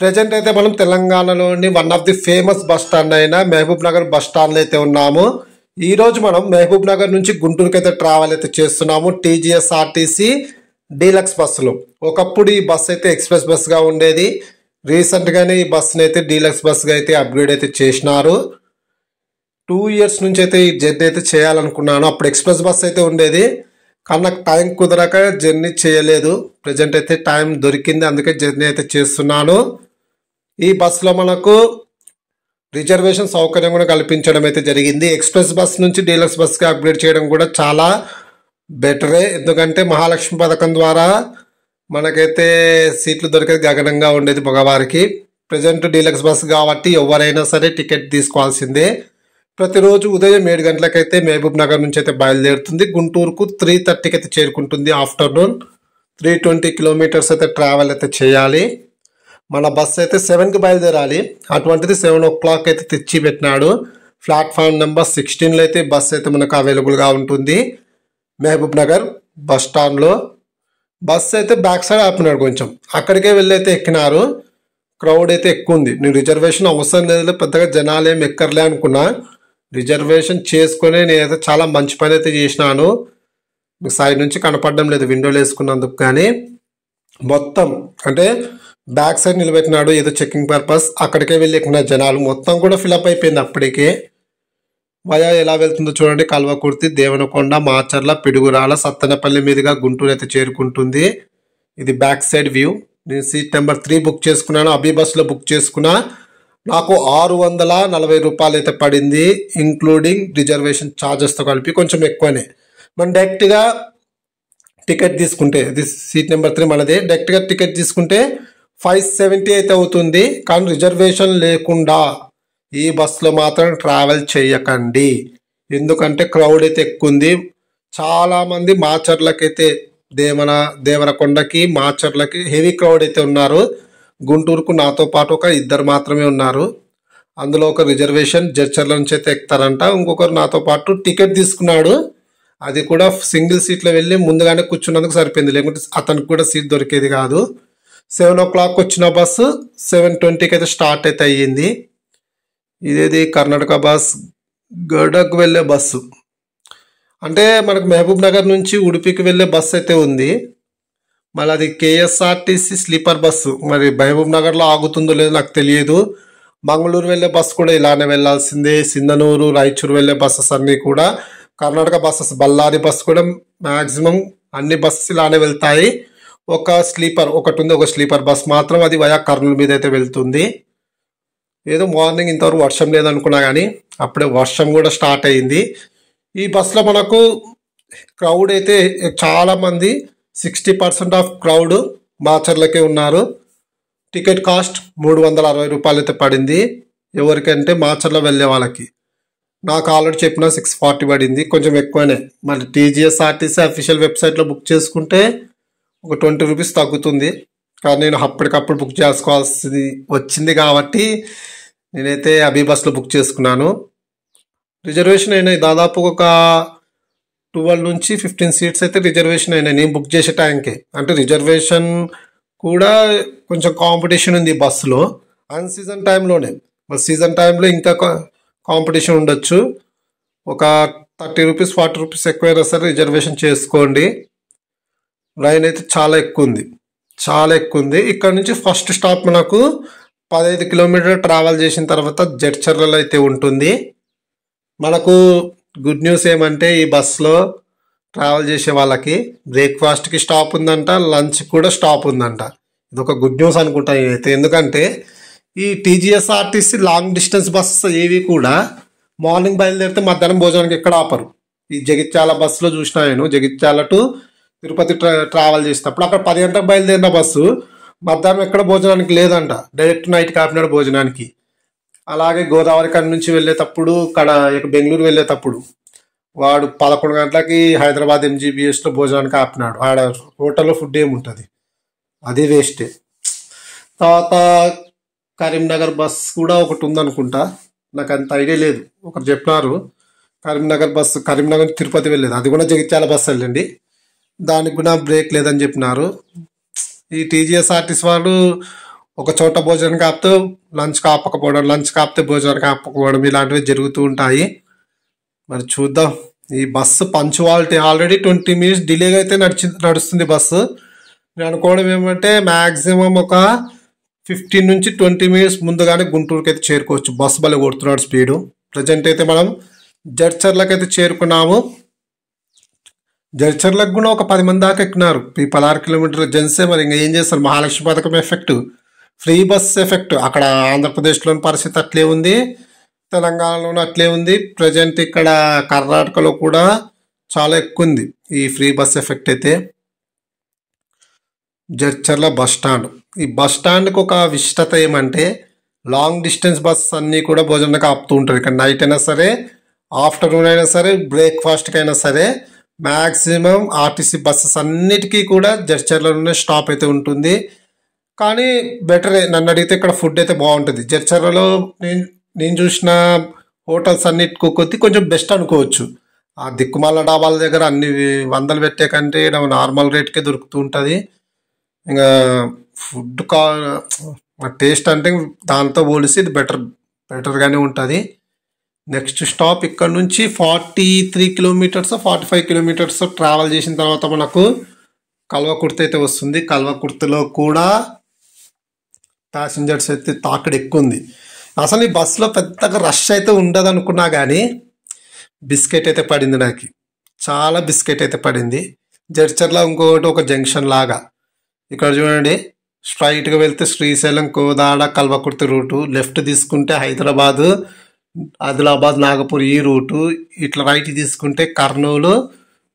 Present అయితే మనం తెలంగాణలోని one of the famous bus stand అయిన మహబూబ్ నగర్ బస్ స్టాండ్ లో అయితే ఉన్నాము. ఈ రోజు మనం మహబూబ్ నగర్ నుంచి గుంటూరుకి అయితే ట్రావెల్ అయితే చేస్తున్నాము టీజీఎస్ఆర్టీసీ డీలక్స్ బస్సులో. ఒకప్పుడు ఈ బస్ అయితే ఎక్స్ప్రెస్ బస్ గా ఉండేది. రీసెంట్ గానే ఈ బస్ అయితే డీలక్స్ బస్ గా అయితే అప్గ్రేడ్ అయితే చేసినారు. 2 years నుంచి అయితే ఈ జర్నీ అయితే చేయాలనుకున్నాను. అప్పుడు ఎక్స్ప్రెస్ బస్ అయితే ఉండేది, కానీ నాకు టైం కుదరక జర్నీ చేయలేదు. ప్రజెంట్ అయితే టైం దొరికింది, అందుకే జర్నీ అయితే చేస్తున్నాను. ఈ బస్సులో మనకు రిజర్వేషన్ సౌకర్యం కూడా కల్పించడం అయితే జరిగింది. ఎక్స్ప్రెస్ బస్ నుంచి డీలక్స్ బస్కి అప్గ్రేడ్ చేయడం కూడా చాలా బెటరే, ఎందుకంటే మహాలక్ష్మి పథకం ద్వారా మనకైతే సీట్లు దొరికేది గగనంగా ఉండేది మగవారికి. ప్రజెంట్ డీలక్స్ బస్ కాబట్టి ఎవరైనా సరే టికెట్ తీసుకోవాల్సిందే. ప్రతిరోజు ఉదయం 7 గంటలకైతే మహబూబ్ నగర్ నుంచి అయితే బయలుదేరుతుంది. గుంటూరుకు 3:30కి అయితే చేరుకుంటుంది. ఆఫ్టర్నూన్ 320 kilometers అయితే ట్రావెల్ అయితే చేయాలి. మన బస్ అయితే 7కి బయలుదేరాలి, అటువంటిది 7 o'clock అయితే తెచ్చి పెట్టినాడు. ప్లాట్ఫామ్ నెంబర్ 16లో అయితే బస్ అయితే మనకు అవైలబుల్గా ఉంటుంది మహబూబ్ నగర్ బస్ స్టాండ్లో. బస్ అయితే బ్యాక్ సైడ్ ఆపినాడు, కొంచెం అక్కడికే వెళ్ళి అయితే ఎక్కినారు. క్రౌడ్ అయితే ఎక్కువ ఉంది. నేను రిజర్వేషన్ అవసరం లేదు, పెద్దగా జనాలు ఏం ఎక్కర్లే అనుకున్నా. రిజర్వేషన్ చేసుకుని నేనైతే చాలా మంచి పని అయితే చేసినాను. సైడ్ నుంచి కనపడడం లేదు విండోలు వేసుకున్నందుకు, కానీ మొత్తం అంటే బ్యాక్ సైడ్ నిలబెట్టినాడు ఏదో చెకింగ్ పర్పస్. అక్కడికే వెళ్ళి ఎక్కిన జనాలు మొత్తం కూడా ఫిలప్ అయిపోయింది అప్పటికే. వయా ఎలా వెళ్తుందో చూడండి. కల్వకుర్తి, దేవనకొండ, మాచర్ల, పిడుగురాల, సత్తెనపల్లి మీదుగా గుంటూరు అయితే చేరుకుంటుంది. ఇది బ్యాక్ సైడ్ వ్యూ. నేను సీట్ నెంబర్ 3 బుక్ చేసుకున్నాను. అభి బస్సులో బుక్ చేసుకున్నా. నాకు 640 రూపాయలు అయితే పడింది, ఇంక్లూడింగ్ రిజర్వేషన్ ఛార్జెస్తో కలిపి. కొంచెం ఎక్కువనే. మనం డైరెక్ట్గా టికెట్ తీసుకుంటే, ఇది సీట్ నెంబర్ 3 మనదే, డైరెక్ట్గా టికెట్ తీసుకుంటే 570 అయితే అవుతుంది. కానీ రిజర్వేషన్ లేకుండా ఈ బస్సులో మాత్రం ట్రావెల్ చేయకండి, ఎందుకంటే క్రౌడ్ అయితే ఎక్కువ ఉంది. చాలామంది మాచర్లకైతే దేవరకొండకి మాచర్లకి హెవీ క్రౌడ్ అయితే ఉన్నారు. గుంటూరుకు నాతో పాటు ఒక 2 మాత్రమే ఉన్నారు. అందులో ఒక రిజర్వేషన్ జడ్చర్ల నుంచి అయితే ఎక్కుతారంట. ఇంకొకరు నాతో పాటు టికెట్ తీసుకున్నాడు, అది కూడా సింగిల్ సీట్లో వెళ్ళి ముందుగానే కూర్చున్నందుకు సరిపోయింది, లేకుంటే అతనికి కూడా సీట్ దొరికేది కాదు. 7 o'clock వచ్చిన బస్సు 7:20కి అయితే స్టార్ట్ అయితే అయ్యింది. ఇదేది కర్ణాటక బస్, గడక్ వెళ్ళే బస్సు. అంటే మనకు మహబూబ్ నగర్ నుంచి ఉడిపికి వెళ్ళే బస్సు అయితే ఉంది. మళ్ళీ అది కేఎస్ఆర్టీసీ స్లీపర్ బస్సు. మరి మహబూబ్ నగర్లో ఆగుతుందో లేదో నాకు తెలియదు. మంగళూరు వెళ్ళే బస్సు కూడా ఇలానే వెళ్లాల్సిందే. సింధనూరు, రాయచూరు వెళ్ళే బస్సెస్ అన్నీ కూడా కర్ణాటక బస్సెస్. బళ్ళారి బస్సు కూడా మ్యాక్సిమం అన్ని బస్సెస్ ఇలానే వెళ్తాయి. ఒక స్లీపర్ ఒకటి ఉంది, ఒక స్లీపర్ బస్ మాత్రం, అది వయా కర్నూలు మీద అయితే వెళ్తుంది. ఏదో మార్నింగ్ ఇంతవరకు వర్షం లేదనుకున్నా, కానీ అప్పుడే వర్షం కూడా స్టార్ట్ అయ్యింది. ఈ బస్సులో మనకు క్రౌడ్ అయితే చాలా మంది, 60% ఆఫ్ క్రౌడ్ మాచర్లకే ఉన్నారు. టికెట్ కాస్ట్ 360 రూపాయలు అయితే పడింది ఎవరికంటే మాచర్ల వెళ్ళే వాళ్ళకి. నాకు ఆల్రెడీ చెప్పిన 640 పడింది, కొంచెం ఎక్కువనే. మళ్ళీ టీజీఎస్ఆర్టీసీ అఫీషియల్ వెబ్సైట్లో బుక్ చేసుకుంటే ఒక 20 రూపీస్ తగ్గుతుంది. కానీ నేను అప్పటికప్పుడు బుక్ చేసుకోవాల్సింది వచ్చింది కాబట్టి నేనైతే అభి బస్లో బుక్ చేసుకున్నాను. రిజర్వేషన్ అయినాయి దాదాపు ఒక 12 నుంచి 15 సీట్స్ అయితే రిజర్వేషన్ అయినాయి నేను బుక్ చేసే టైంకి. అంటే రిజర్వేషన్ కూడా కొంచెం కాంపిటీషన్ ఉంది బస్సులో, అన్ సీజన్ టైంలోనే. మరి సీజన్ టైంలో ఇంకా కాంపిటీషన్ ఉండొచ్చు. ఒక 30 రూపీస్ 40 రూపీస్ ఎక్కువైనా సరే రిజర్వేషన్ చేసుకోండి. లైన్ అయితే చాలా ఎక్కువ ఉంది, చాలా ఎక్కువ ఉంది. ఇక్కడ నుంచి ఫస్ట్ స్టాప్ మనకు 15 kilometers ట్రావెల్ చేసిన తర్వాత జడ్చర్లలో అయితే ఉంటుంది. మనకు గుడ్ న్యూస్ ఏమంటే ఈ బస్సులో ట్రావెల్ చేసే వాళ్ళకి బ్రేక్ఫాస్ట్కి స్టాప్ ఉందంట, లంచ్ కూడా స్టాప్ ఉందంట. ఇది ఒక గుడ్ న్యూస్ అనుకుంటా అయితే, ఎందుకంటే ఈ టీజీఎస్ఆర్టీసీ లాంగ్ డిస్టెన్స్ బస్సెస్ ఏవి కూడా మార్నింగ్ బయలుదేరితే మధ్యాహ్నం భోజనానికి ఎక్కడ ఆపరు. ఈ జగిత్యాల బస్సులో చూసినా నేను, జగిత్యాల టు తిరుపతి ట్రావెల్ చేసినప్పుడు అక్కడ 10 గంటలకు బయలుదేరిన బస్సు మధ్యాహ్నం ఎక్కడ భోజనానికి లేదంట, డైరెక్ట్ నైట్కి ఆపినాడు భోజనానికి. అలాగే గోదావరి కాడ నుంచి వెళ్ళేటప్పుడు, బెంగళూరు వెళ్ళేటప్పుడు వాడు 11 గంటలకి హైదరాబాద్ ఎంజీబీఎస్లో భోజనానికి ఆపినాడు. ఆడ హోటల్లో ఫుడ్ ఏముంటుంది, అది వేస్టే. తర్వాత కరీంనగర్ బస్ కూడా ఒకటి ఉందనుకుంటా, నాకు అంత ఐడియా లేదు. ఒకరు చెప్పినారు కరీంనగర్ బస్సు, కరీంనగర్ నుంచి తిరుపతి వెళ్ళేది, అది కూడా జగిత్యాల బస్సు వెళ్ళండి, దానికి కూడా బ్రేక్ లేదని చెప్పినారు. ఈ టీజీఎస్ఆర్టీసీ వాళ్ళు ఒక చోట భోజనం కాపుతూ లంచ్ కాపకపోవడం, లంచ్ కాపితే భోజనం కాపకపోవడం ఇలాంటివి జరుగుతూ ఉంటాయి. మరి చూద్దాం. ఈ బస్సు పంచువాలిటీ ఆల్రెడీ 20 minutes డిలేగా అయితే నడుస్తుంది బస్సు. నేను అనుకోవడం ఏమంటే మ్యాక్సిమం ఒక 15 నుంచి 20 minutes ముందుగానే గుంటూరుకి అయితే చేరుకోవచ్చు. బస్సు భలే కొడుతున్నాడు స్పీడు. ప్రజెంట్ అయితే మనం జడ్చర్లకు అయితే చేరుకున్నాము. జడ్చర్లకు కూడా ఒక 10 మంది దాకా ఎక్కినారు. ఈ 16 కిలోమీటర్ల జెన్సే. మరి ఇంకా ఏం చేస్తారు, మహాలక్ష్మి పథకం ఎఫెక్ట్, ఫ్రీ బస్ ఎఫెక్ట్. అక్కడ ఆంధ్రప్రదేశ్లోని పరిస్థితి అట్లే ఉంది, తెలంగాణలోనూ అట్లే ఉంది. ప్రజెంట్ ఇక్కడ కర్ణాటకలో కూడా చాలా ఎక్కువ ఉంది ఈ ఫ్రీ బస్ ఎఫెక్ట్ అయితే. Jadcherla bus stand. ఈ బస్ స్టాండ్కి ఒక విశిష్టత ఏమంటే లాంగ్ డిస్టెన్స్ బస్ అన్నీ కూడా భోజనానికి ఆపుతూ ఉంటారు. ఇక్కడ నైట్ అయినా సరే, ఆఫ్టర్నూన్ అయినా సరే, బ్రేక్ఫాస్ట్కి అయినా సరే మ్యాక్సిమం ఆర్టీసీ బస్సెస్ అన్నిటికీ కూడా జడ్చర్లలోనే స్టాప్ అయితే ఉంటుంది. కానీ బెటరే, నన్ను అడిగితే ఇక్కడ ఫుడ్ అయితే బాగుంటుంది. జడ్చర్లలో నేను చూసిన హోటల్స్ అన్నిటికీ కొద్ది కొంచెం బెస్ట్ అనుకోవచ్చు. ఆ దిక్కుమాల డాబాల దగ్గర అన్ని 100 పెట్టే కంటే నార్మల్ రేట్కే దొరుకుతూ ఉంటుంది. ఇంకా ఫుడ్ టేస్ట్ అంటే దాంతో పోలిసి ఇది బెటర్గానే ఉంటుంది. నెక్స్ట్ స్టాప్ ఇక్కడ నుంచి 43 కిలోమీటర్స్ 45 కిలోమీటర్స్ ట్రావెల్ చేసిన తర్వాత మనకు కల్వకుర్తి అయితే వస్తుంది. కల్వకుర్తిలో కూడా ప్యాసింజర్స్ అయితే తాకిడి ఎక్కువ ఉంది. అసలు ఈ బస్సులో పెద్దగా రష్ అయితే ఉండదు అనుకున్నా కానీ బిస్కెట్ అయితే పడింది నాకు. చాలా బిస్కెట్ అయితే పడింది. జడ్చర్ల ఇంకొకటి ఒక జంక్షన్ లాగా. ఇక్కడ చూడండి, స్ట్రైట్గా వెళ్తే శ్రీశైలం, కోదాడ, కల్వకుర్తి రూటు, లెఫ్ట్ తీసుకుంటే హైదరాబాదు, ఆదిలాబాద్, నాగపూర్ ఈ రూటు, ఇట్లా రైట్ తీసుకుంటే కర్నూలు,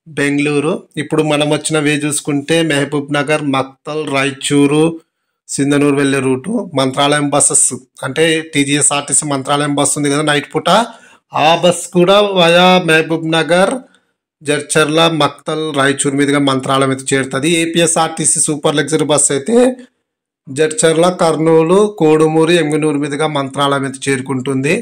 బెంగళూరు. ఇప్పుడు మనం వచ్చిన వే చూసుకుంటే మహబూబ్ నగర్, మక్తల్, రాయచూరు, సింధనూరు వెళ్ళే రూటు. మంత్రాలయం బస్సెస్ అంటే టీజీఎస్ఆర్టీసీ మంత్రాలయం బస్సు ఉంది కదా నైట్ పూట, ఆ బస్ కూడా వయా మహబూబ్ నగర్, జడ్చర్ల, మక్తల్, రాయచూర్ మీదుగా మంత్రాలయం అయితే చేరుతుంది. ఏపీఎస్ఆర్టీసీ సూపర్ లగ్జరీ బస్సు అయితే జడ్చర్ల, కర్నూలు, కోడుమూరు, ఎంగనూరు మీదుగా మంత్రాలయం అయితే చేరుకుంటుంది.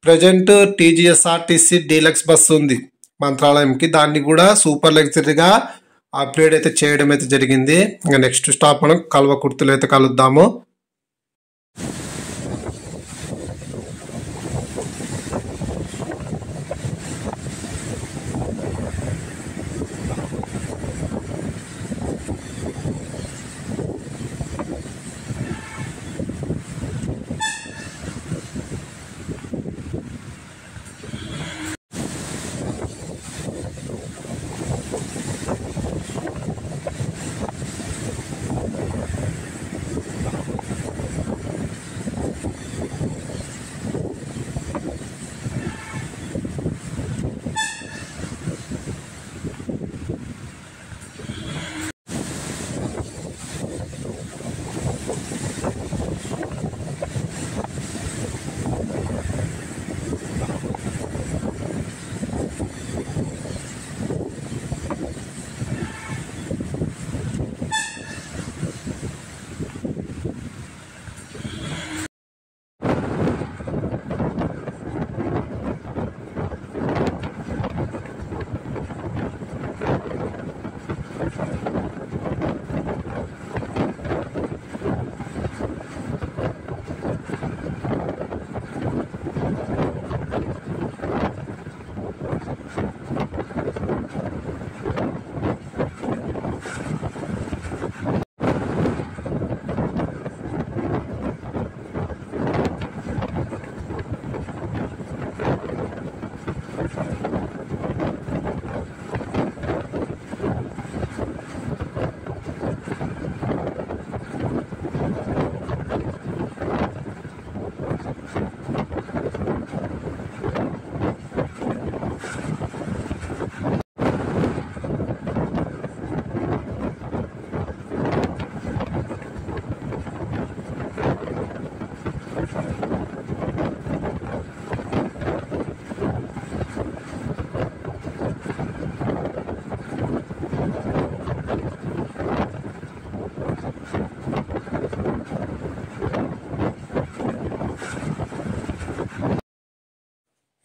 ప్రజెంట్ టీజీఎస్ఆర్టీసీ డీలక్స్ బస్సు ఉంది మంత్రాలయంకి, దాన్ని కూడా సూపర్ లగ్జరీగా అప్గ్రేడ్ అయితే చేయడం అయితే జరిగింది. ఇంకా నెక్స్ట్ స్టాప్ మనం కల్వకుర్తిలో అయితే కలుద్దాము.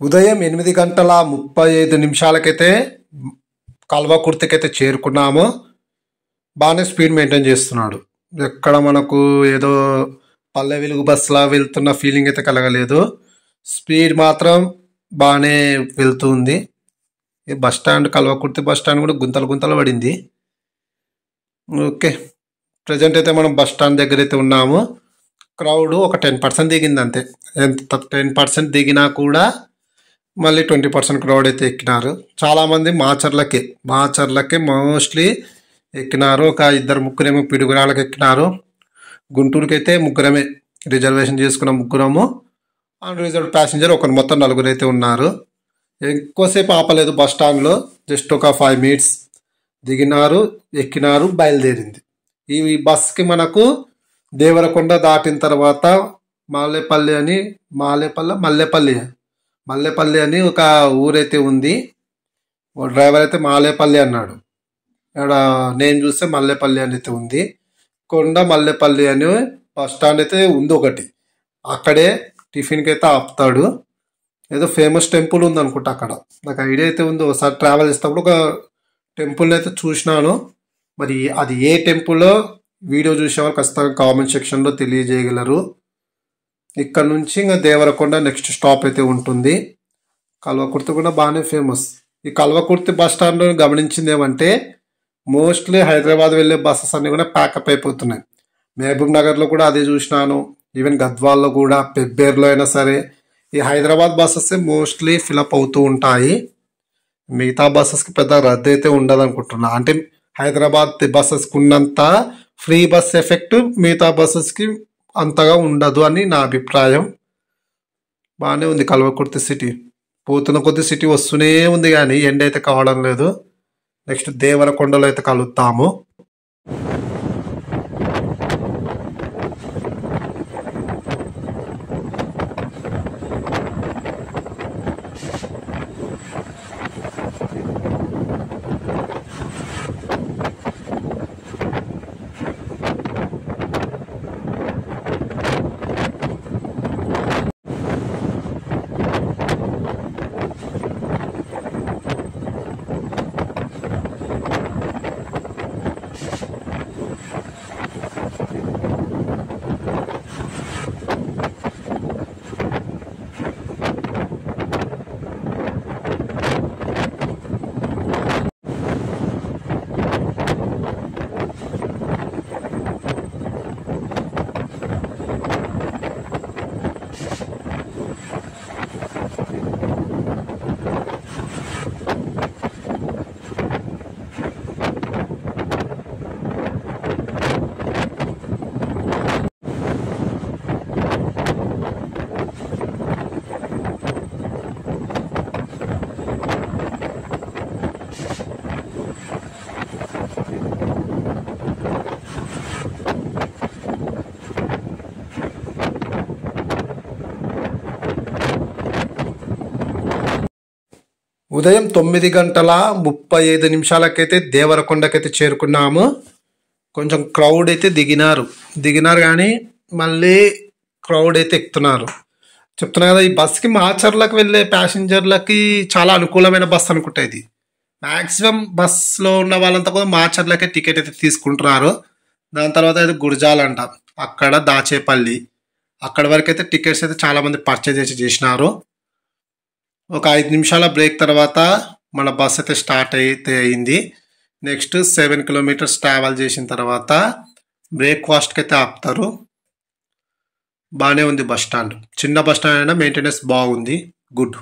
ఉదయం 8:35 కల్వకుర్తికైతే చేరుకున్నాము. బాగానే స్పీడ్ మెయింటైన్ చేస్తున్నాడు. ఎక్కడ మనకు ఏదో పల్లె వెలుగు బస్సులా వెళ్తున్న ఫీలింగ్ అయితే కలగలేదు. స్పీడ్ మాత్రం బాగానే వెళ్తుంది. ఈ bus stand Kalwakurthy bus stand కూడా గుంతలు గుంతలు పడింది. ఓకే, ప్రజెంట్ అయితే మనం బస్ స్టాండ్ దగ్గర అయితే ఉన్నాము. క్రౌడ్ ఒక 10% దిగింది అంతే. ఎంత 10% దిగినా కూడా మళ్ళీ 20% క్రౌడ్ అయితే ఎక్కినారు. చాలామంది మాచర్లకే మోస్ట్లీ ఎక్కినారు. ఒక 2-3 పిడుగురాళ్ళకి ఎక్కినారు. గుంటూరుకి అయితే ముగ్గురమే రిజర్వేషన్ చేసుకున్న ముగ్గురము. అన్రిజర్వ్డ్ ప్యాసింజర్ ఒకరు, మొత్తం 4 అయితే ఉన్నారు. ఎక్కువసేపు ఆపలేదు బస్ స్టాండ్లో. జస్ట్ ఒక 5 minutes దిగినారు, ఎక్కినారు, బయలుదేరింది. ఈ బస్కి మనకు దేవరకొండ దాటిన తర్వాత మల్లెపల్లి అని ఒక ఊరైతే ఉంది. డ్రైవర్ అయితే మాలేపల్లి అన్నాడు. ఇక్కడ నేను చూస్తే మల్లెపల్లి అని అయితే ఉంది. మల్లెపల్లి అని బస్ స్టాండ్ అయితే ఉంది ఒకటి. అక్కడే టిఫిన్కి అయితే ఆపుతాడు. ఏదో ఫేమస్ టెంపుల్ ఉంది అనుకుంటా అక్కడ. నాకు ఐడియా అయితే ఉంది. ఒకసారి ట్రావెల్ చేసేటప్పుడు ఒక టెంపుల్ని అయితే చూసినాను. మరి అది ఏ టెంపుల్లో వీడియో చూసేవాళ్ళు ఖచ్చితంగా కామెంట్ సెక్షన్లో తెలియజేయగలరు. ఇక్కడ నుంచి ఇంకా దేవరకొండ నెక్స్ట్ స్టాప్ అయితే ఉంటుంది. కల్వకుర్తి కూడా బాగానే ఫేమస్. ఈ కల్వకుర్తి బస్ స్టాండ్లో గమనించింది ఏమంటే మోస్ట్లీ హైదరాబాద్ వెళ్ళే బస్సెస్ అన్నీ కూడా ప్యాకప్ అయిపోతున్నాయి. మహబూబ్ నగర్లో కూడా అదే చూసినాను. ఈవెన్ గద్వాల్లో కూడా, పెబ్బేర్లో అయినా సరే ఈ హైదరాబాద్ బస్సెస్ మోస్ట్లీ ఫిలప్ అవుతూ ఉంటాయి. మిగతా బస్సెస్కి పెద్ద రద్దు అయితే ఉండదు అనుకుంటున్నా. అంటే హైదరాబాద్ బస్సెస్కి ఉన్నంత ఫ్రీ బస్ ఎఫెక్ట్ మిగతా బస్సెస్కి అంతగా ఉండదు అని నా అభిప్రాయం. బాగానే ఉంది కల్వకుర్తి సిటీ. పోతున్న కొద్ది సిటీ వస్తూనే ఉంది కానీ ఎండ్ అయితే కావడం లేదు. నెక్స్ట్ దేవరకొండలో అయితే కలుద్దాము. ఉదయం 9:35 దేవరకొండకైతే చేరుకున్నాము. కొంచెం క్రౌడ్ అయితే దిగినారు కానీ మళ్ళీ క్రౌడ్ అయితే ఎక్కుతున్నారు. చెప్తున్నా కదా, ఈ బస్కి మాచర్లకు వెళ్ళే ప్యాసింజర్లకి చాలా అనుకూలమైన బస్ అనుకుంటా ఇది. మ్యాక్సిమం బస్లో ఉన్న వాళ్ళంతా కూడా మాచర్లకే టికెట్ అయితే తీసుకుంటున్నారు. దాని తర్వాత అయితే గురజాల అంట, అక్కడ దాచేపల్లి, అక్కడి వరకు అయితే టికెట్స్ అయితే చాలామంది పర్చేజ్ చేసినారు. ఒక 5 నిమిషాల బ్రేక్ తర్వాత మన బస్ అయితే స్టార్ట్ అయితే అయింది. నెక్స్ట్ 7 kilometers ట్రావెల్ చేసిన తర్వాత బ్రేక్ఫాస్ట్కి అయితే ఆపుతారు. బాగానే ఉంది బస్ స్టాండ్. చిన్న బస్ స్టాండ్ అయినా మెయింటెనెన్స్ బాగుంది, గుడ్.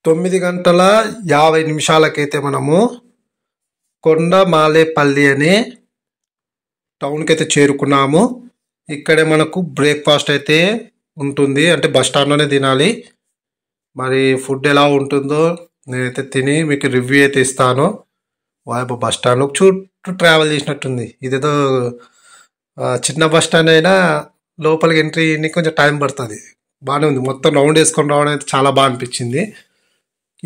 9:50 మనము కొండమాలేపల్లి అనే టౌన్కి అయితే చేరుకున్నాము. ఇక్కడే మనకు బ్రేక్ఫాస్ట్ అయితే ఉంటుంది, అంటే బస్ స్టాండ్లోనే తినాలి. మరి ఫుడ్ ఎలా ఉంటుందో నేనైతే తిని మీకు రివ్యూ అయితే ఇస్తాను. వాయబ్బ బస్ స్టాండ్లో చుట్టూ ట్రావెల్ చేసినట్టుంది. ఇదేదో చిన్న బస్ స్టాండ్ అయినా లోపలికి ఎంట్రీ కొంచెం టైం పడుతుంది. బాగానే ఉంది, మొత్తం రౌండ్ వేసుకొని రావడం అయితే చాలా బాగా అనిపించింది.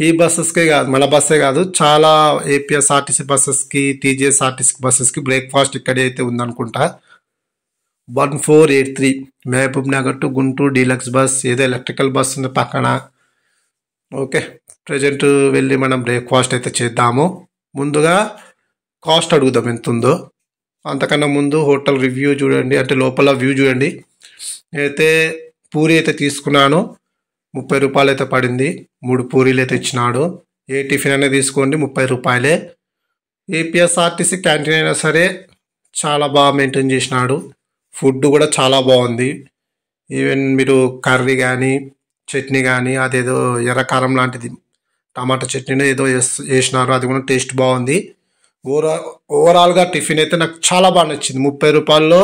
ఈ బస్సెస్కే కాదు, మన బస్సే కాదు, చాలా ఏపీఎస్ఆర్టీసీ బస్సెస్కి, టీజీఎస్ఆర్టీసీ బస్సెస్కి బ్రేక్ఫాస్ట్ ఇక్కడే అయితే ఉందనుకుంటా. 1483 Mahbub Nagar to Guntur deluxe bus, ఏదో ఎలక్ట్రికల్ బస్ ఉంది పక్కన. ఓకే, ప్రజెంట్ వెళ్ళి మనం బ్రేక్ఫాస్ట్ అయితే చేద్దాము. ముందుగా కాస్ట్ అడుగుదాం ఎంత ఉందో. అంతకన్నా ముందు హోటల్ రివ్యూ చూడండి, అంటే లోపల వ్యూ చూడండి. నేనైతే పూరి అయితే తీసుకున్నాను, 30 రూపాయలు అయితే పడింది. 3 పూరీలు అయితే ఇచ్చినాడు. ఏ టిఫిన్ అనేది తీసుకోండి 30 రూపాయలే. ఏపీఎస్ఆర్టీసీ క్యాంటీన్ అయినా సరే చాలా బాగా మెయింటైన్ చేసినాడు. ఫుడ్ కూడా చాలా బాగుంది. ఈవెన్ మీరు కర్రీ కానీ చట్నీ కానీ అదేదో ఎర్రకారం లాంటిది టమాటా చట్నీలో ఏదో వేసినారు, అది కూడా టేస్ట్ బాగుంది. ఓవరాల్గా టిఫిన్ అయితే నాకు చాలా బాగా నచ్చింది. 30 రూపాయల్లో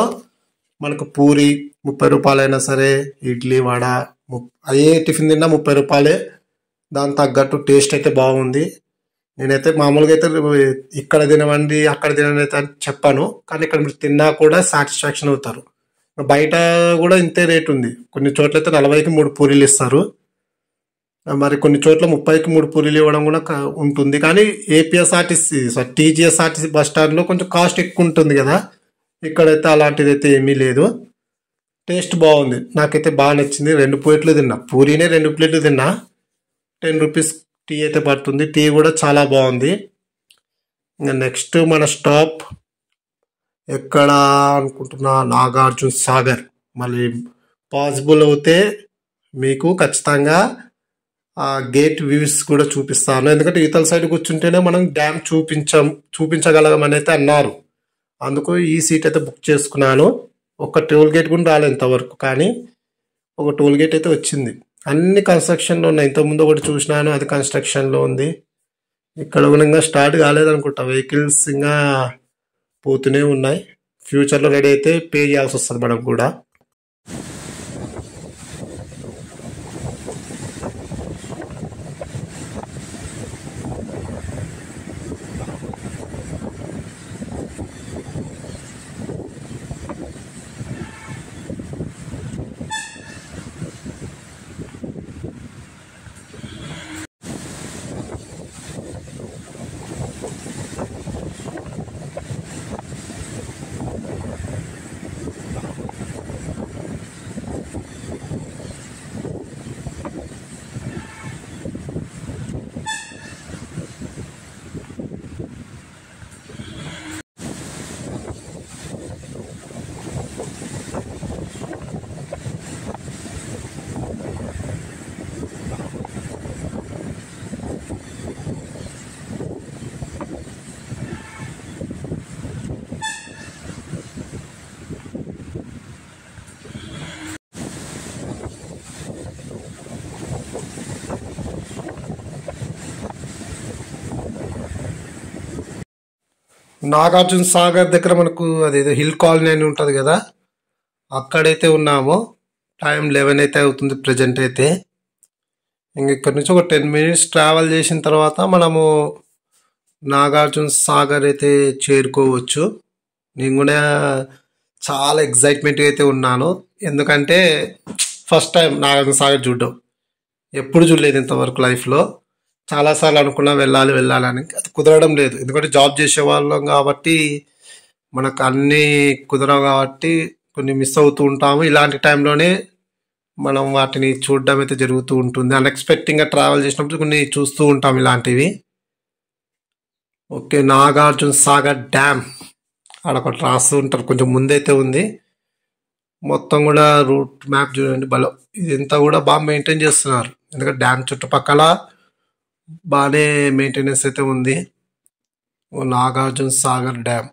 మనకు పూరి 30 రూపాయలైనా సరే, ఇడ్లీ వడ ఏ టిఫిన్ తిన్నా 30 రూపాయలే. దాని తగ్గట్టు టేస్ట్ అయితే బాగుంది. నేనైతే మామూలుగా అయితే ఇక్కడ తినవండి అక్కడ తినండి అయితే అని చెప్పాను, కానీ ఇక్కడ మీరు తిన్నా కూడా సాటిస్ఫాక్షన్ అవుతారు. బయట కూడా ఇంతే రేట్ ఉంది. కొన్ని చోట్ల అయితే 40కి 3 పూరీలు ఇస్తారు, మరి కొన్ని చోట్ల 30కి 3 పూరీలు ఇవ్వడం కూడా ఉంటుంది. కానీ ఏపీఎస్ఆర్టీసీ టీజీఎస్ఆర్టీసీ బస్ స్టాండ్లో కొంచెం కాస్ట్ ఎక్కువ ఉంటుంది కదా, ఇక్కడైతే అలాంటిది అయితే ఏమీ లేదు. టేస్ట్ బాగుంది, నాకైతే బాగా నచ్చింది. 2 ప్లేట్లు తిన్నా, పూరీనే 2 ప్లేట్లు తిన్నా. 10 రూపీస్ టీ అయితే పడుతుంది. టీ కూడా చాలా బాగుంది. ఇంకా నెక్స్ట్ మన స్టాప్ ఎక్కడ అనుకుంటున్నా, నాగార్జున సాగర్. మళ్ళీ పాసిబుల్ అవుతే మీకు ఖచ్చితంగా ఆ గేట్ వ్యూస్ కూడా చూపిస్తాను, ఎందుకంటే ఇవతల సైడ్ కూర్చుంటేనే మనం డ్యామ్ చూపించగలమని అయితే అన్నారు. అందుకు ఈ సీట్ అయితే బుక్ చేసుకున్నాను. ఒక టోల్ గేట్ కూడా రాలేదు ఇంతవరకు, కానీ ఒక టోల్ గేట్ అయితే వచ్చింది. అన్ని కన్స్ట్రక్షన్లో ఉన్నాయి. ఇంతకుముందు ఒకటి చూసినాను, అది కన్స్ట్రక్షన్లో ఉంది. ఇక్కడ కూడా ఇంకా స్టార్ట్ కాలేదనుకుంటా, వెహికల్స్ ఇంకా పోతూనే ఉన్నాయి. ఫ్యూచర్లో రెడీ అయితే పే చేయాల్సి వస్తుంది మనం కూడా. నాగార్జున సాగర్ దగ్గర మనకు అదేదో హిల్ కాలనీ అని ఉంటుంది కదా, అక్కడైతే ఉన్నాము. టైం 11 అయితే అవుతుంది ప్రజెంట్ అయితే. ఇంక ఇక్కడ నుంచి ఒక 10 మినిట్స్ ట్రావెల్ చేసిన తర్వాత మనము నాగార్జున సాగర్ అయితే చేరుకోవచ్చు. నేను కూడా చాలా ఎగ్జైట్మెంట్గా అయితే ఉన్నాను, ఎందుకంటే ఫస్ట్ టైం నాగార్జున సాగర్ చూడడం. ఎప్పుడు చూడలేదు ఇంతవరకు లైఫ్లో. చాలాసార్లు అనుకున్నా వెళ్ళాలని, అది కుదరడం లేదు. ఎందుకంటే జాబ్ చేసే వాళ్ళం కాబట్టి మనకు అన్నీ కుదరవు, కాబట్టి కొన్ని మిస్ అవుతూ ఉంటాము. ఇలాంటి టైంలోనే మనం వాటిని చూడడం అయితే జరుగుతూ ఉంటుంది. అన్ఎక్స్పెక్టింగ్గా ట్రావెల్ చేసినప్పుడు కొన్ని చూస్తూ ఉంటాం ఇలాంటివి. ఓకే, నాగార్జున సాగర్ డ్యామ్ అక్కడొకటి రాస్తూ ఉంటారు, కొంచెం ముందైతే ఉంది. మొత్తం కూడా రూట్ మ్యాప్ చూడండి, బలం ఇదంతా కూడా బాగా మెయింటైన్ చేస్తున్నారు. ఎందుకంటే డ్యామ్ చుట్టుపక్కల బాగానే మెయింటెనెన్స్ అయితే ఉంది. నాగార్జున సాగర్ డ్యామ్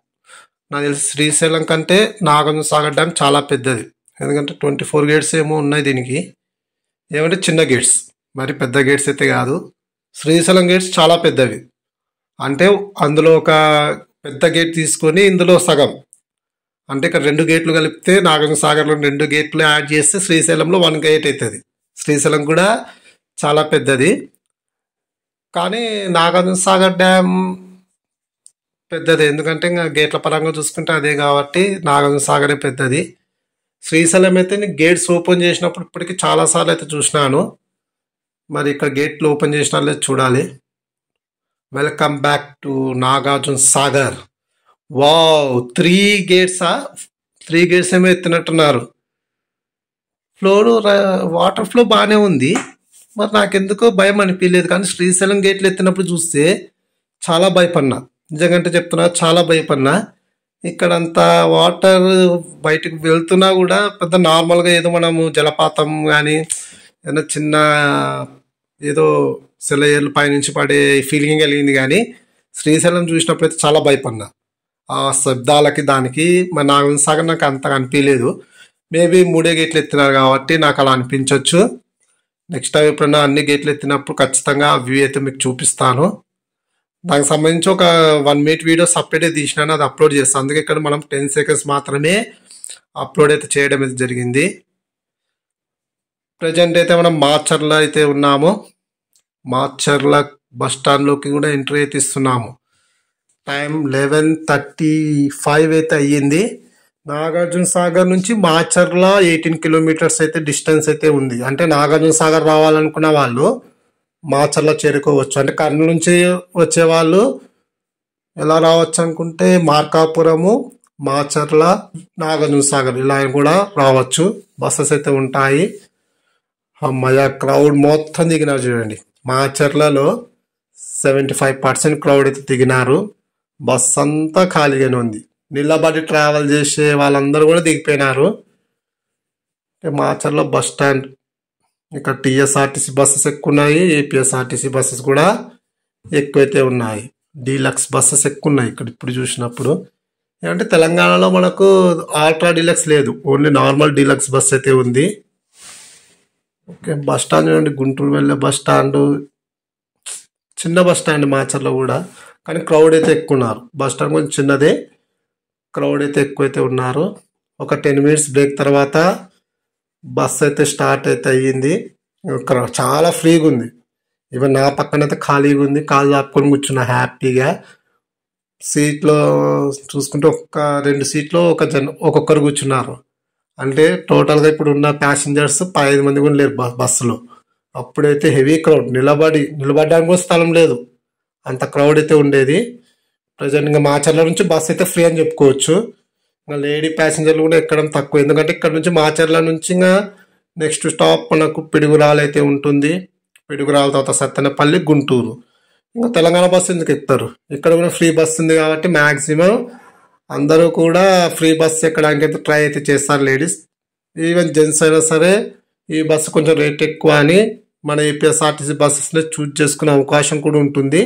నాకు తెలిసి శ్రీశైలం కంటే నాగార్జున సాగర్ డ్యామ్ చాలా పెద్దది. ఎందుకంటే 24 గేట్స్ ఏమో ఉన్నాయి దీనికి. ఏమంటే చిన్న గేట్స్, మరి పెద్ద గేట్స్ అయితే కాదు. శ్రీశైలం గేట్స్ చాలా పెద్దవి. అంటే అందులో ఒక పెద్ద గేట్ తీసుకొని ఇందులో సగం, అంటే ఇక్కడ 2 గేట్లు కలిపితే నాగార్జున సాగర్లో 2 గేట్లు యాడ్ చేస్తే శ్రీశైలంలో 1 గేట్ అవుతుంది. శ్రీశైలం కూడా చాలా పెద్దది. కానీ నాగార్జున సాగర్ డ్యామ్ పెద్దది, ఎందుకంటే ఇంకా గేట్ల పరంగా చూసుకుంటే అదే కాబట్టి నాగార్జున సాగరే పెద్దది. శ్రీశైలం అయితే నేను గేట్స్ ఓపెన్ చేసినప్పుడు ఇప్పటికి చాలాసార్లు అయితే చూసినాను. మరి ఇక్కడ గేట్లు ఓపెన్ చేసినా లేదు చూడాలి. Welcome back to Nagarjuna Sagar. Wow, 3 గేట్సా? 3 gates ఏమో ఎత్తినట్టున్నారు. వాటర్ ఫ్లో బాగానే ఉంది, మరి నాకెందుకో భయం అనిపించలేదు. కానీ శ్రీశైలం గేట్లు ఎత్తినప్పుడు చూస్తే చాలా భయపడినా, నిజంగా చెప్తున్నా, చాలా భయపడినా. ఇక్కడంతా వాటర్ బయటకు వెళ్తున్నా కూడా పెద్ద నార్మల్గా ఏదో మనము జలపాతం కానీ ఏదైనా చిన్న ఏదో సెలయేర్లు పైనుంచి పడే ఫీలింగ్ కలిగింది. కానీ శ్రీశైలం చూసినప్పుడు అయితే చాలా భయపడినా. ఆ శబ్దాలకి దానికి మరి నాగార్జున సాగర్ నాకు అంతగా అనిపించలేదు. మేబీ 3 గేట్లు ఎత్తినారు కాబట్టి నాకు అలా అనిపించవచ్చు. నెక్స్ట్ టైం ఎప్పుడైనా అన్ని గేట్లు ఎత్తినప్పుడు ఖచ్చితంగా వ్యూ అయితే మీకు చూపిస్తాను. దానికి సంబంధించి ఒక 1 మినిట్ వీడియో సపరేట్గా తీసినాను, అది అప్లోడ్ చేస్తాను. అందుకే ఇక్కడ మనం 10 సెకండ్స్ మాత్రమే అప్లోడ్ అయితే చేయడం అయితే జరిగింది. ప్రజెంట్ అయితే మనం మాచర్ల అయితే ఉన్నాము. మాచర్ల బస్ స్టాండ్లోకి కూడా ఎంట్రీ అయితే ఇస్తున్నాము. టైం 11:35 అయితే అయ్యింది. నాగార్జున సాగర్ నుంచి మాచర్ల 18 కిలోమీటర్స్ అయితే డిస్టెన్స్ అయితే ఉంది. అంటే నాగార్జున సాగర్ రావాలనుకున్న వాళ్ళు మాచర్ల చేరుకోవచ్చు. అంటే కర్నూలు నుంచి వచ్చే వాళ్ళు ఎలా రావచ్చు అనుకుంటే మార్కాపురము, మాచర్ల, నాగార్జున సాగర్ ఇలా కూడా రావచ్చు. బస్సెస్ అయితే ఉంటాయి. అమ్మయ్య, క్రౌడ్ మొత్తం దిగినారు చూడండి. మాచర్లలో 75% క్రౌడ్ అయితే దిగినారు. బస్ అంతా ఖాళీగానే ఉంది. నిలబడి ట్రావెల్ చేసే వాళ్ళందరూ కూడా దిగిపోయినారు. Macherla bus stand. ఇక్కడ టీఎస్ఆర్టీసీ బస్సెస్ ఎక్కువ ఉన్నాయి, ఏపీఎస్ఆర్టీసీ బస్సెస్ కూడా ఎక్కువైతే ఉన్నాయి. డీలక్స్ బస్సెస్ ఎక్కువ ఉన్నాయి ఇక్కడ ఇప్పుడు చూసినప్పుడు. ఏమంటే తెలంగాణలో మనకు అల్ట్రా డీలక్స్ లేదు, ఓన్లీ నార్మల్ డీలక్స్ బస్ అయితే ఉంది. ఓకే, బస్ స్టాండ్ చూడండి. గుంటూరు వెళ్ళే బస్ స్టాండ్, చిన్న బస్ స్టాండ్ మాచర్లో కూడా, కానీ క్రౌడ్ అయితే ఎక్కువ ఉన్నారు. బస్ స్టాండ్ కొంచెం చిన్నదే, క్రౌడ్ అయితే ఎక్కువైతే ఉన్నారు. ఒక 10 మినిట్స్ బ్రేక్ తర్వాత బస్ అయితే స్టార్ట్ అయితే అయ్యింది. చాలా ఫ్రీగా ఉంది. ఈవెన్ నా పక్కన అయితే ఖాళీగా ఉంది. కాళ్ళు ఆపుకొని కూర్చున్నా హ్యాపీగా. సీట్లో చూసుకుంటే 2 సీట్లో ఒక్కొక్కరు కూర్చున్నారు. అంటే టోటల్గా ఇప్పుడు ఉన్న ప్యాసింజర్స్ 15 మంది కూడా లేరు బస్సులో. అప్పుడైతే హెవీ క్రౌడ్, నిలబడడానికి కూడా స్థలం లేదు, అంత క్రౌడ్ అయితే ఉండేది. ప్రజెంట్ ఇంకా మాచర్ల నుంచి బస్ అయితే ఫ్రీ అని చెప్పుకోవచ్చు. ఇంకా లేడీ ప్యాసింజర్లు కూడా ఎక్కడం తక్కువ, ఎందుకంటే ఇక్కడ నుంచి మాచర్ల నుంచి ఇంకా నెక్స్ట్ స్టాప్ మనకు పిడుగురాలు అయితే ఉంటుంది. పిడుగురాల తర్వాత సత్తెనపల్లి, గుంటూరు. ఇంకా తెలంగాణ బస్సు ఎందుకు ఎక్కుతారు? ఇక్కడ కూడా ఫ్రీ బస్సు ఉంది కాబట్టి మ్యాక్సిమం అందరూ కూడా ఫ్రీ బస్సు ఎక్కడానికి అయితే ట్రై అయితే చేస్తారు లేడీస్. ఈవెన్ జెంట్స్ అయినా సరే ఈ బస్సు కొంచెం రేట్ ఎక్కువ అని మన ఏపీఎస్ఆర్టీసీ బస్సెస్ని చూజ్ చేసుకునే అవకాశం కూడా ఉంటుంది.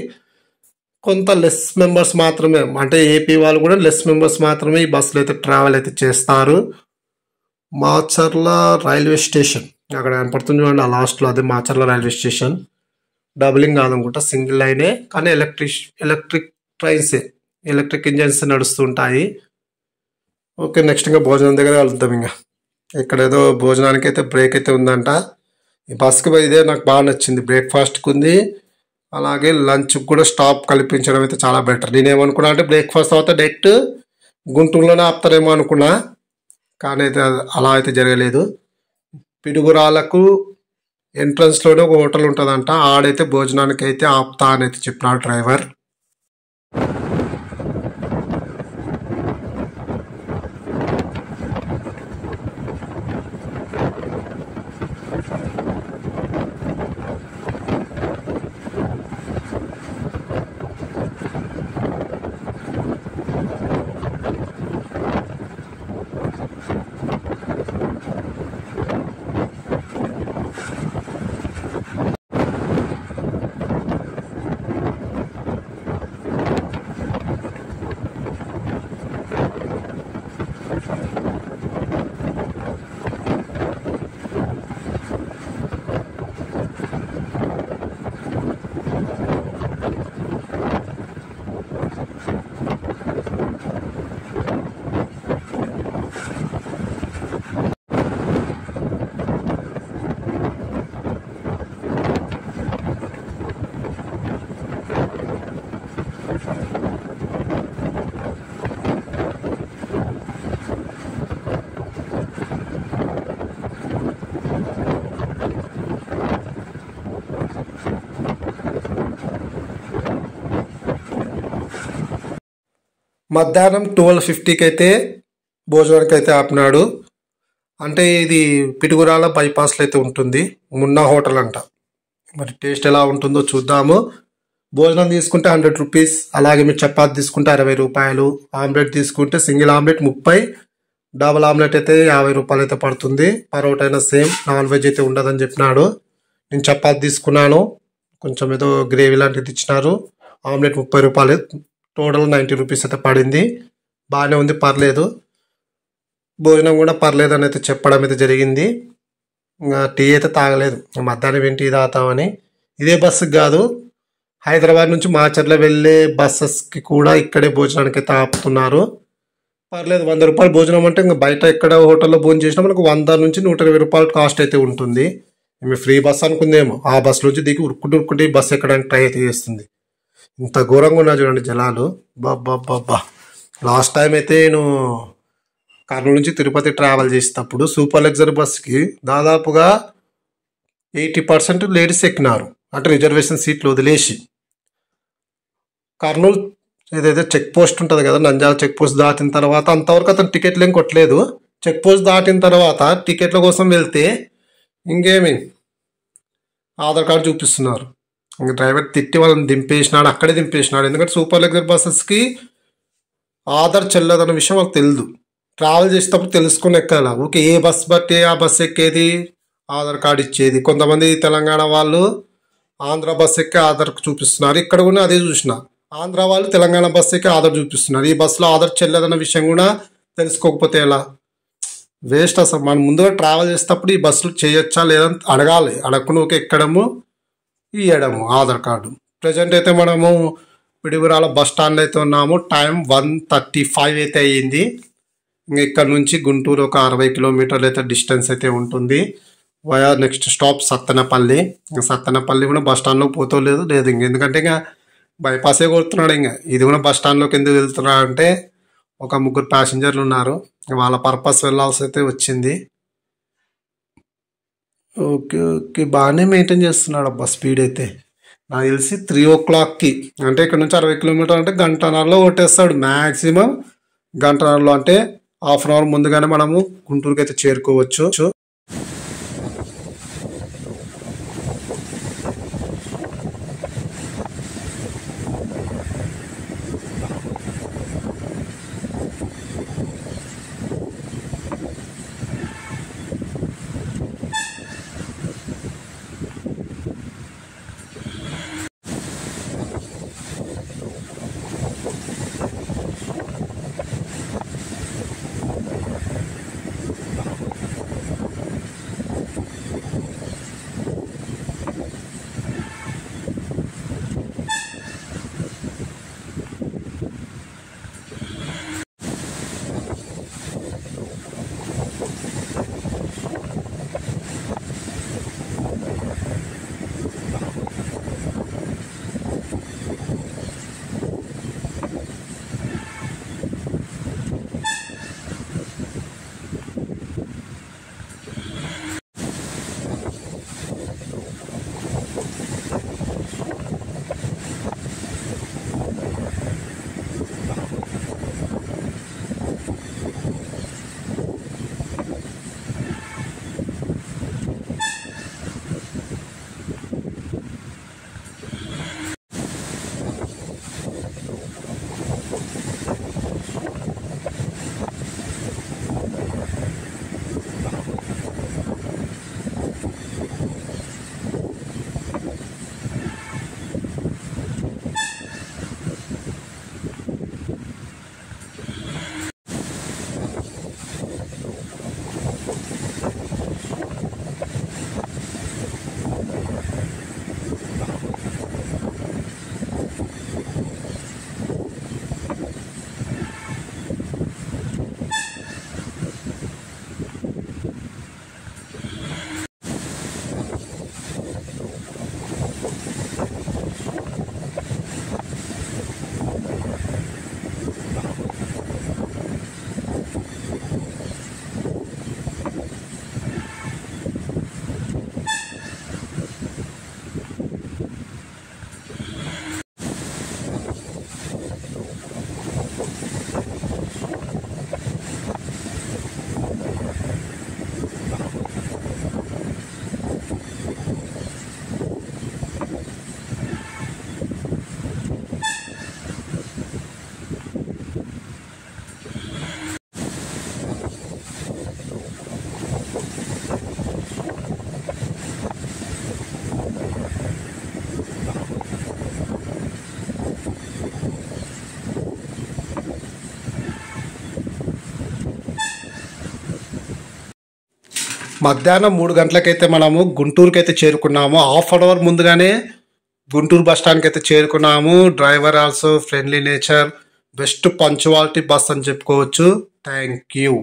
కొంత లెస్ మెంబర్స్ మాత్రమే, అంటే ఏపీ వాళ్ళు కూడా లెస్ మెంబర్స్ మాత్రమే ఈ బస్సులో అయితే ట్రావెల్ అయితే చేస్తారు. మాచర్ల రైల్వే స్టేషన్ అక్కడ కనపడుతుంది చూడండి, ఆ లాస్ట్లో అదే మాచర్ల రైల్వే స్టేషన్. డబులింగ్ కాదనుకుంటా, సింగిల్ లైనే, కానీ ఎలక్ట్రిక్ ట్రైన్సే, ఎలక్ట్రిక్ ఇంజన్స్ నడుస్తుంటాయి. ఓకే, నెక్స్ట్ ఇంకా భోజనం దగ్గర వెళ్తాం. ఇంకా ఇక్కడ ఏదో భోజనానికి అయితే బ్రేక్ అయితే ఉందంట. ఈ బస్కి ఇదే నాకు బాగా నచ్చింది, బ్రేక్ఫాస్ట్కి ఉంది, అలాగే లంచ్ కూడా స్టాప్ కల్పించడం అయితే చాలా బెటర్. నేనేమనుకున్నా అంటే బ్రేక్ఫాస్ట్ తర్వాత డైరెక్ట్ గుంటూరులోనే ఆపుతారేమో అనుకున్నా, కానీ అయితే అలా అయితే జరగలేదు. పిడుగురాలకు ఎంట్రన్స్లోనే ఒక హోటల్ ఉంటుందంట, ఆడైతే భోజనానికి అయితే ఆపుతా అని అయితే చెప్పినాడు డ్రైవర్. మధ్యాహ్నం 12:50కి అయితే భోజనానికి అయితే ఆపినాడు. అంటే ఇది పిడుగురాల బైపాస్లో అయితే ఉంటుంది, మున్నా హోటల్ అంట. మరి టేస్ట్ ఎలా ఉంటుందో చూద్దాము. భోజనం తీసుకుంటే 100 రూపీస్, అలాగే మీరు చపాతి తీసుకుంటే 60 రూపాయలు, ఆమ్లెట్ తీసుకుంటే సింగిల్ ఆమ్లెట్ 30, డబుల్ ఆమ్లెట్ అయితే 50 రూపాయలు అయితే పడుతుంది. పరోటా అయినా సేమ్, నాన్ వెజ్ అయితే ఉండదని చెప్పినాడు. నేను చపాతి తీసుకున్నాను, కొంచెం ఏదో గ్రేవీ లాంటిది ఇచ్చినారు. ఆమ్లెట్ 30 రూపాయలు, టోటల్ 90 రూపీస్ అయితే పడింది. బాగానే ఉంది, పర్లేదు. భోజనం కూడా పర్లేదు అని అయితే చెప్పడం అయితే జరిగింది. ఇంకా టీ అయితే తాగలేదు, మధ్యాహ్నం ఏం టీ తాగుతామని. ఇదే బస్సుకి కాదు, హైదరాబాద్ నుంచి మాచర్ల వెళ్ళే బస్సెస్కి కూడా ఇక్కడే భోజనానికి అయితే ఆపుతున్నారు. పర్లేదు, 100 రూపాయలు భోజనం అంటే ఇంకా బయట ఎక్కడ హోటల్లో భోజనం చేసినా మనకు 100 నుంచి 120 రూపాయలు కాస్ట్ అయితే ఉంటుంది. మేము ఫ్రీ బస్ అనుకుందేమో, ఆ బస్ నుంచి దిగి ఉరుక్కుంటే ఈ బస్సు ఎక్కడానికి ట్రై అయితే చేస్తుంది. ఇంత ఘోరంగా ఉన్నా చూడండి జనాలు, బాబ్బా. లాస్ట్ టైం అయితే నేను కర్నూలు నుంచి తిరుపతి ట్రావెల్ చేసేటప్పుడు సూపర్ లగ్జరీ బస్కి దాదాపుగా 80% లేడీస్ ఎక్కినారు, అంటే రిజర్వేషన్ సీట్లు వదిలేసి. కర్నూలు ఏదైతే చెక్ పోస్ట్ ఉంటుంది కదా, నంద్యాల చెక్ పోస్ట్ దాటిన తర్వాత అంతవరకు అతను టికెట్లు ఏం కొట్టలేదు. చెక్ పోస్ట్ దాటిన తర్వాత టికెట్ల కోసం వెళ్తే ఇంకేమి ఆధార్ కార్డు చూపిస్తున్నారు. ఇంక డ్రైవర్ తిట్టి వాళ్ళని దింపేసినాడు, అక్కడే దింపేసినాడు. ఎందుకంటే సూపర్ లగ్జరీ బస్సెస్కి ఆధార్ చెల్లదన్న విషయం వాళ్ళకి తెలియదు. ట్రావెల్ చేసేటప్పుడు తెలుసుకుని ఎక్కాల. ఓకే, ఏ బస్ బట్టి ఆ బస్ ఎక్కేది, ఆధార్ కార్డు ఇచ్చేది. కొంతమంది తెలంగాణ వాళ్ళు ఆంధ్ర బస్ ఎక్కి ఆధార్ చూపిస్తున్నారు. ఇక్కడ కూడా అదే చూసిన, ఆంధ్ర వాళ్ళు తెలంగాణ బస్ ఎక్కి ఆధార్ చూపిస్తున్నారు. ఈ బస్సులో ఆధార్ చెల్లదన్న విషయం కూడా తెలుసుకోకపోతే ఎలా? వేస్ట్ అసలు. మనం ముందుగా ట్రావెల్ చేసేటప్పుడు ఈ బస్సులు చేయొచ్చా లేదని అడగాలి. అడగకుండా ఓకే ఎక్కడము ఇవ్వడము ఆధార్ కార్డు. ప్రజెంట్ అయితే మనము పిడుగురాల బస్ స్టాండ్లో అయితే ఉన్నాము. టైం 1:35 అయితే అయ్యింది. ఇంకా ఇక్కడ నుంచి గుంటూరు ఒక 60 కిలోమీటర్లు అయితే డిస్టెన్స్ అయితే ఉంటుంది. Via next stop Sattenapalli. ఇంకా సత్తెనపల్లి కూడా బస్ స్టాండ్లో పోతలేదు లేదు ఇంక, ఎందుకంటే ఇంకా బైపాసే కొడుతున్నాడు. ఇంకా ఇది కూడా బస్ స్టాండ్లోకి ఎందుకు వెళ్తున్నాడు అంటే ఒక 3 ప్యాసింజర్లు ఉన్నారు, వాళ్ళ పర్పస్ వెళ్ళాల్సి అయితే వచ్చింది. ఓకే, బాగానే మెయింటైన్ చేస్తున్నాడు అబ్బా స్పీడ్ అయితే. నాకు తెలిసి 3 o'clockకి, అంటే ఇక్కడ నుంచి 60 కిలోమీటర్లు అంటే గంటన్నరలో కొట్టేస్తాడు మ్యాక్సిమం. గంటన్నరలో అంటే హాఫ్ అన్ అవర్ ముందుగానే మనము గుంటూరుకి అయితే చేరుకోవచ్చు. మధ్యాహ్నం 3 గంటలకైతే మనము గుంటూరుకి అయితే చేరుకున్నాము. హాఫ్ అన్ అవర్ ముందుగానే గుంటూరు బస్ స్టాండ్కి అయితే చేరుకున్నాము. Driver also friendly nature, best punctuality bus అని చెప్పుకోవచ్చు. Thank you.